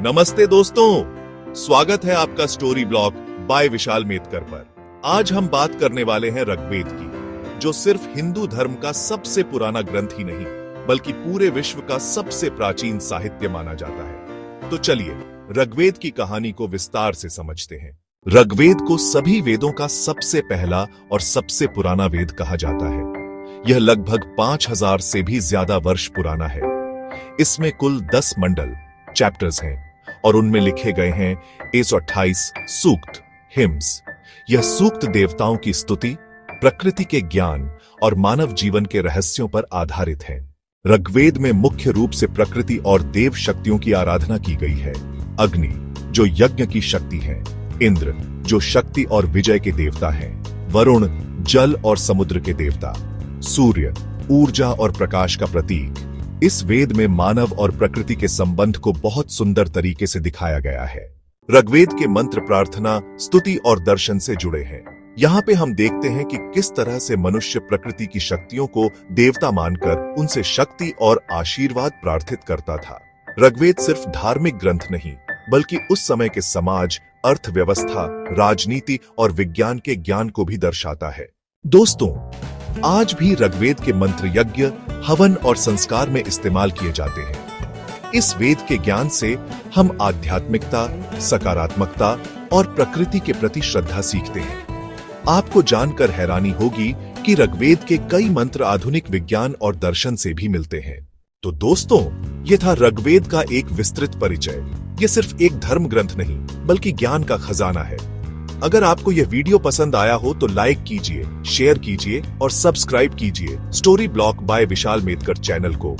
नमस्ते दोस्तों, स्वागत है आपका स्टोरी ब्लॉग बाय विशाल मेतकर पर। आज हम बात करने वाले हैं ऋग्वेद की, जो सिर्फ हिंदू धर्म का सबसे पुराना ग्रंथ ही नहीं बल्कि पूरे विश्व का सबसे प्राचीन साहित्य माना जाता है। तो चलिए ऋग्वेद की कहानी को विस्तार से समझते हैं। ऋग्वेद को सभी वेदों का सबसे पहला और सबसे पुराना वेद कहा जाता है। यह लगभग 5000 से भी ज्यादा वर्ष पुराना है। इसमें कुल 10 मंडल चैप्टर्स हैं और उनमें लिखे गए हैं 128 सूक्त हिम्स। यह सूक्त देवताओं की स्तुति, प्रकृति के ज्ञान और मानव जीवन के रहस्यों पर आधारित हैं। ऋग्वेद में मुख्य रूप से प्रकृति और देव शक्तियों की आराधना की गई है। अग्नि, जो यज्ञ की शक्ति है, इंद्र, जो शक्ति और विजय के देवता हैं, वरुण, जल और समुद्र के देवता, सूर्य, ऊर्जा और प्रकाश का प्रतीक। इस वेद में मानव और प्रकृति के संबंध को बहुत सुंदर तरीके से दिखाया गया है। ऋग्वेद के मंत्र प्रार्थना, स्तुति और दर्शन से जुड़े हैं। यहाँ पे हम देखते हैं कि किस तरह से मनुष्य प्रकृति की शक्तियों को देवता मानकर उनसे शक्ति और आशीर्वाद प्रार्थित करता था। ऋग्वेद सिर्फ धार्मिक ग्रंथ नहीं बल्कि उस समय के समाज, अर्थव्यवस्था, राजनीति और विज्ञान के ज्ञान को भी दर्शाता है। दोस्तों, आज भी ऋग्वेद के मंत्र यज्ञ, हवन और संस्कार में इस्तेमाल किए जाते हैं। इस वेद के ज्ञान से हम आध्यात्मिकता, सकारात्मकता और प्रकृति के प्रति श्रद्धा सीखते हैं। आपको जानकर हैरानी होगी कि ऋग्वेद के कई मंत्र आधुनिक विज्ञान और दर्शन से भी मिलते हैं। तो दोस्तों, ये था ऋग्वेद का एक विस्तृत परिचय। ये सिर्फ एक धर्म ग्रंथ नहीं बल्कि ज्ञान का खजाना है। अगर आपको यह वीडियो पसंद आया हो तो लाइक कीजिए, शेयर कीजिए और सब्सक्राइब कीजिए स्टोरी ब्लॉग बाय विशाल मेतकर चैनल को।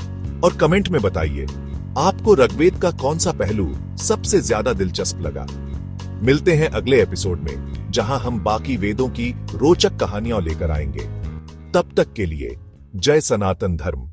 और कमेंट में बताइए आपको ऋग्वेद का कौन सा पहलू सबसे ज्यादा दिलचस्प लगा। मिलते हैं अगले एपिसोड में, जहां हम बाकी वेदों की रोचक कहानियां लेकर आएंगे। तब तक के लिए जय सनातन धर्म।